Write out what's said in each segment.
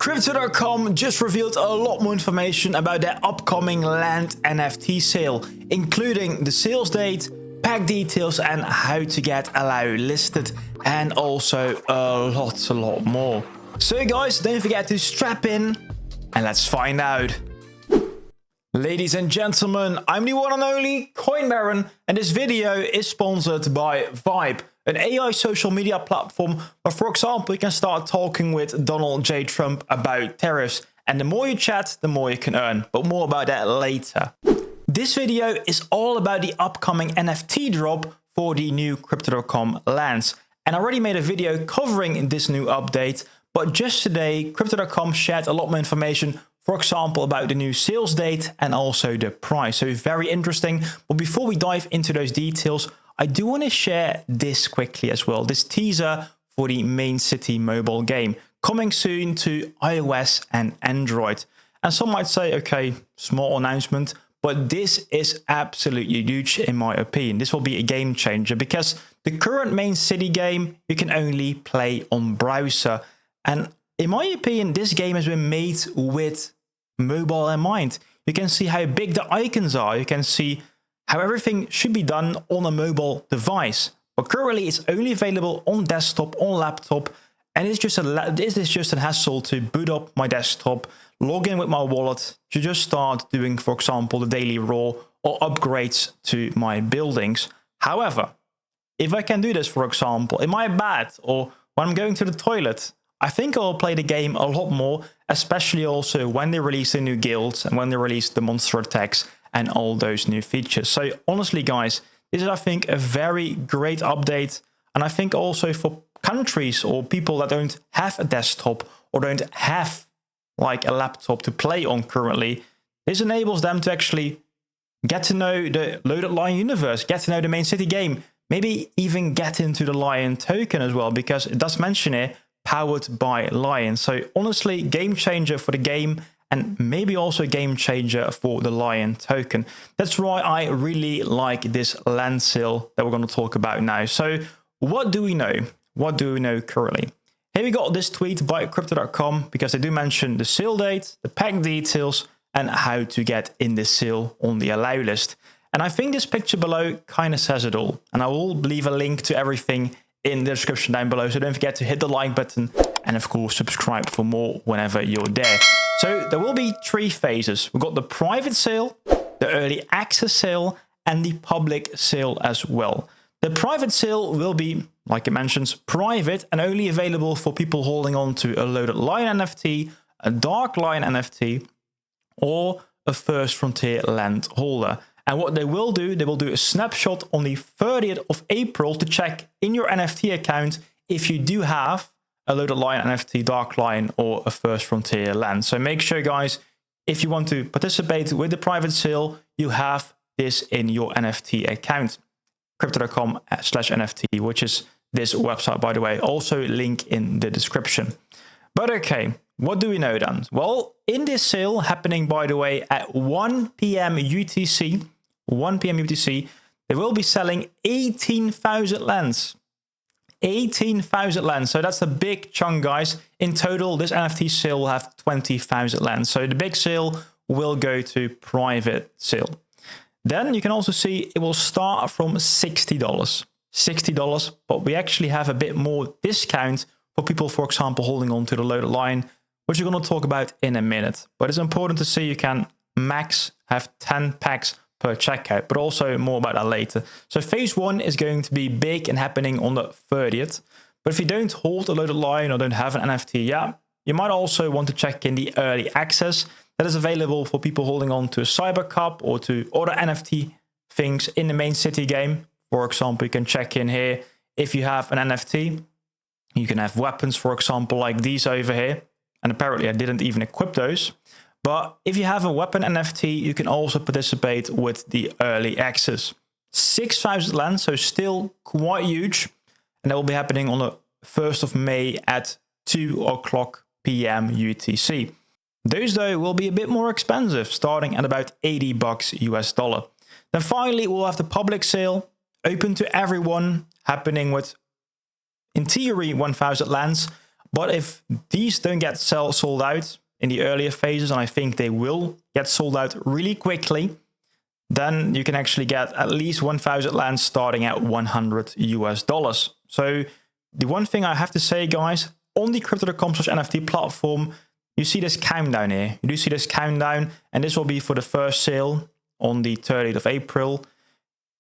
Crypto.com just revealed a lot more information about their upcoming Land NFT sale, including the sales date, pack details and how to get allow listed, and also a lot more. So guys, don't forget to strap in and let's find out. Ladies and gentlemen, I'm the one and only Coin Baron, and this video is sponsored by Vaib, an AI social media platform where, for example, you can start talking with Donald J. Trump about tariffs, and the more you chat, the more you can earn, but more about that later. This video is all about the upcoming NFT drop for the new Crypto.com lands, and I already made a video covering this new update, but just today, Crypto.com shared a lot more information, for example, about the new sales date and also the price. So very interesting. But before we dive into those details, I do want to share this quickly as well. This teaser for the Main City mobile game coming soon to iOS and Android. And some might say, okay, small announcement, but this is absolutely huge in my opinion. This will be a game changer because the current Main City game, you can only play on browser. And in my opinion, this game has been made with mobile in mind. You can see how big the icons are. You can see how everything should be done on a mobile device. But currently, it's only available on desktop, on laptop, and this is just a hassle to boot up my desktop, log in with my wallet to just start doing, for example, the daily raw or upgrades to my buildings. However, if I can do this, for example, in my bed or when I'm going to the toilet, I think I'll play the game a lot more, especially also when they release the new guilds and when they release the monster attacks and all those new features. So honestly, guys, this is, I think, a very great update. And I think also for countries or people that don't have a desktop or don't have like a laptop to play on currently, this enables them to actually get to know the Loaded Lion universe, get to know the Main City game, maybe even get into the Lion token as well, because it does mention here, powered by Lion. So honestly, game changer for the game and maybe also game changer for the Lion token. That's why I really like this land sale that we're going to talk about now. So what do we know? What do we know currently? Here we got this tweet by Crypto.com because they do mention the sale date, the pack details, and how to get in the sale on the allow list. And I think this picture below kind of says it all. And I will leave a link to everything in the description down below. So don't forget to hit the like button and of course subscribe for more whenever you're there. So there will be 3 phases. We've got the private sale, the early access sale, and the public sale as well. The private sale will be, like it mentions, private and only available for people holding on to a Loaded Lion NFT, a Dark Lion NFT, or a First Frontier land holder. And what they will do a snapshot on the 30th of April to check in your NFT account if you do have a Loaded Lion NFT, Dark Lion, or a First Frontier land. So make sure, guys, if you want to participate with the private sale, you have this in your NFT account. Crypto.com/NFT, which is this website, by the way. Also link in the description. But okay, what do we know then? Well, in this sale happening, by the way, at 1 p.m. UTC, 1 p.m. UTC, they will be selling 18,000 lands. 18,000 lands. So that's a big chunk, guys. In total, this NFT sale will have 20,000 lands. So the big sale will go to private sale. Then you can also see it will start from $60. $60, but we actually have a bit more discount for people, for example, holding on to the Loaded Lion, which we're going to talk about in a minute. But it's important to see you can max have 10 packs per checkout, but also more about that later. So phase 1 is going to be big and happening on the 30th. But if you don't hold a Loaded Lion or don't have an NFT yet, you might also want to check in the early access that is available for people holding on to a Cyber Cup or to other NFT things in the Main City game. For example, you can check in here if you have an NFT. You can have weapons, for example, like these over here. And apparently I didn't even equip those. But if you have a weapon NFT, you can also participate with the early access. 6,000 lands, so still quite huge. And that will be happening on the 1st of May at 2 o'clock p.m. UTC. Those, though, will be a bit more expensive, starting at about $80 US dollar. Then finally, we'll have the public sale, open to everyone, happening with, in theory, 1,000 lands. But if these don't get sold out in the earlier phases, and I think they will get sold out really quickly, then you can actually get at least 1,000 lands starting at $100. So the one thing I have to say, guys, on the crypto.com/NFT platform, you see this countdown here. You do see this countdown, and this will be for the first sale on the 30th of April.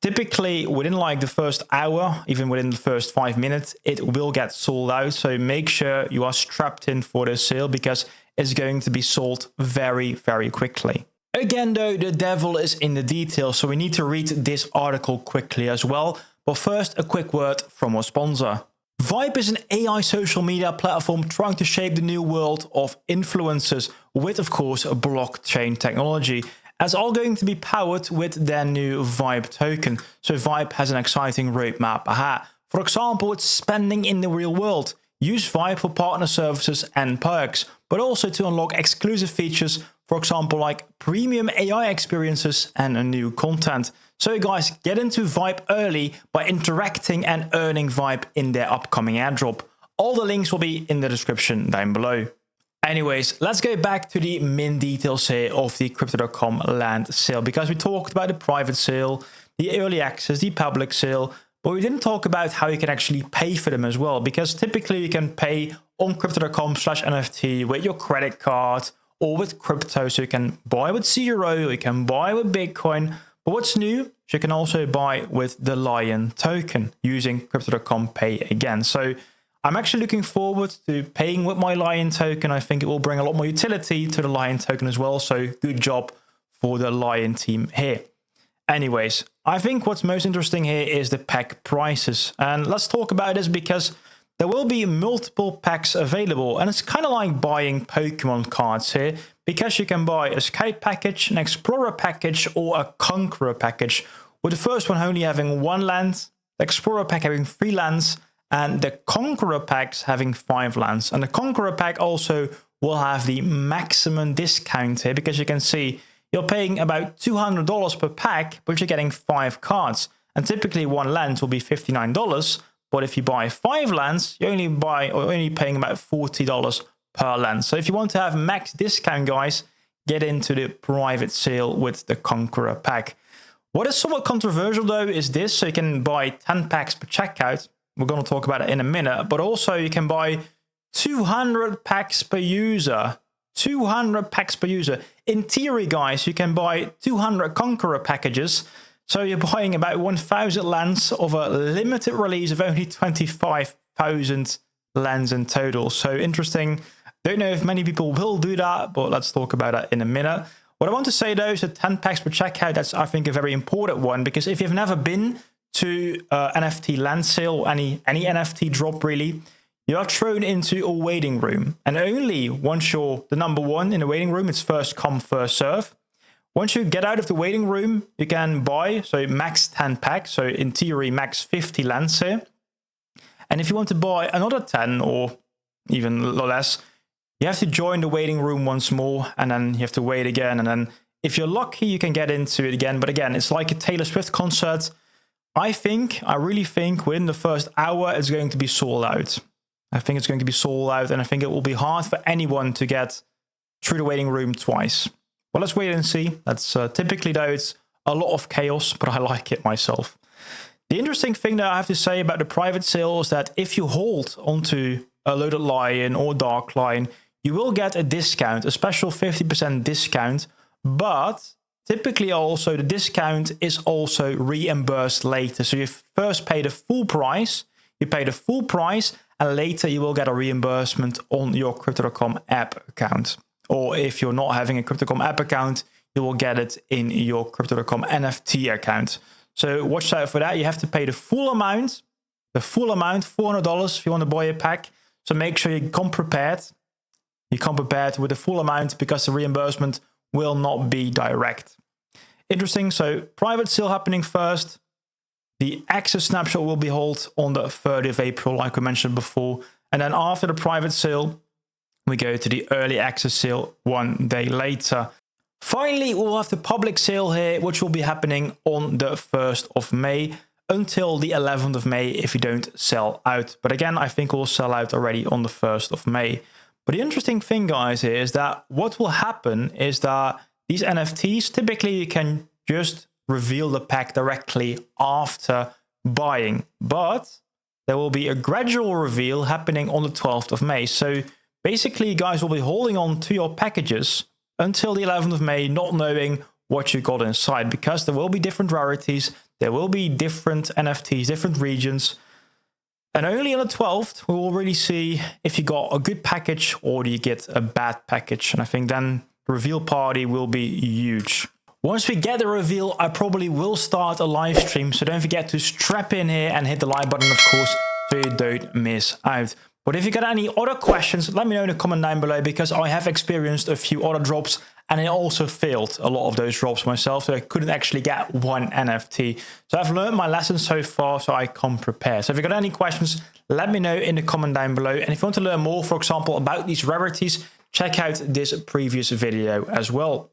Typically, within like the first hour, even within the first 5 minutes, it will get sold out. So make sure you are strapped in for this sale because it's going to be sold very, very quickly. Again, though, the devil is in the details, so we need to read this article quickly as well. But first, a quick word from our sponsor. Vaib is an AI social media platform trying to shape the new world of influencers with, of course, blockchain technology, as all going to be powered with their new Vaib token. So Vaib has an exciting roadmap ahead. For example, it's spending in the real world. Use Vaib for partner services and perks, but also to unlock exclusive features, for example, like premium AI experiences and new content. So guys, get into Vaib early by interacting and earning Vaib in their upcoming airdrop. All the links will be in the description down below. Anyways, let's go back to the main details here of the Crypto.com Land sale, because we talked about the private sale, the early access, the public sale, but we didn't talk about how you can actually pay for them as well, because typically you can pay on Crypto.com/NFT with your credit card or with crypto. So you can buy with Zero, you can buy with Bitcoin. But what's new? You can also buy with the Lion token using Crypto.com Pay again. So I'm actually looking forward to paying with my Lion token. I think it will bring a lot more utility to the Lion token as well. So good job for the Lion team here. Anyways, I think what's most interesting here is the pack prices. And let's talk about this because there will be multiple packs available. And it's kind of like buying Pokemon cards here, because you can buy a Scout package, an Explorer package, or a Conqueror package, with the first one only having 1 land, the Explorer pack having 3 lands, and the Conqueror packs having 5 lands. And the Conqueror pack also will have the maximum discount here, because you can see you're paying about $200 per pack, but you're getting 5 cards. And typically 1 land will be $59, but if you buy 5 lands, you're only paying about $40 per land. So if you want to have max discount, guys, get into the private sale with the Conqueror pack. What is somewhat controversial though is this: so you can buy 10 packs per checkout. We're going to talk about it in a minute, but also you can buy 200 packs per user. 200 packs per user. In theory, guys, you can buy 200 Conqueror packages. So you're buying about 1,000 lands of a limited release of only 25,000 lands in total. So interesting. Don't know if many people will do that, but let's talk about that in a minute. What I want to say though is that 10 packs per checkout, that's I think a very important one, because if you've never been to NFT Land sale or any NFT drop really, you are thrown into a waiting room. And only once you're the number 1 in the waiting room, it's first come, first serve. Once you get out of the waiting room, you can buy, so max 10 packs, so in theory max 50 lands here. And if you want to buy another 10 or even less, you have to join the waiting room once more, and then you have to wait again. And then if you're lucky, you can get into it again. But again, it's like a Taylor Swift concert. I really think within the first hour, it's going to be sold out. I think it's going to be sold out, and I think it will be hard for anyone to get through the waiting room twice. Well, let's wait and see. That's typically, though, it's a lot of chaos, but I like it myself. The interesting thing that I have to say about the private sale is that if you hold onto a loaded lion or dark lion, you will get a discount, a special 50% discount, but typically also the discount is also reimbursed later. So you first pay the full price, and later you will get a reimbursement on your Crypto.com app account. Or if you're not having a Crypto.com app account, you will get it in your Crypto.com NFT account. So watch out for that. You have to pay the full amount, $400 if you want to buy a pack. So make sure you come prepared. You come prepared with the full amount, because the reimbursement will not be direct. Interesting. So private sale happening first. The access snapshot will be held on the 30th of April, like we mentioned before. And then after the private sale, we go to the early access sale 1 day later. Finally, we'll have the public sale here, which will be happening on the 1st of May. until the 11th of May if you don't sell out. But again, I think we'll sell out already on the 1st of May. But the interesting thing, guys, is that what will happen is that these NFTs, typically you can just reveal the pack directly after buying. But there will be a gradual reveal happening on the 12th of May. So basically, you guys will be holding on to your packages until the 11th of May, not knowing what you got inside, because there will be different rarities, there will be different NFTs, different regions. And only on the 12th, we will really see if you got a good package or do you get a bad package. And I think then the reveal party will be huge. Once we get the reveal, I probably will start a live stream. So don't forget to strap in here and hit the like button, of course, so you don't miss out. But if you got any other questions, let me know in the comment down below, because I have experienced a few other drops and I also failed a lot of those drops myself. So I couldn't actually get one NFT. So I've learned my lesson so far, so I come prepared. So if you got any questions, let me know in the comment down below. And if you want to learn more, for example, about these rarities, check out this previous video as well.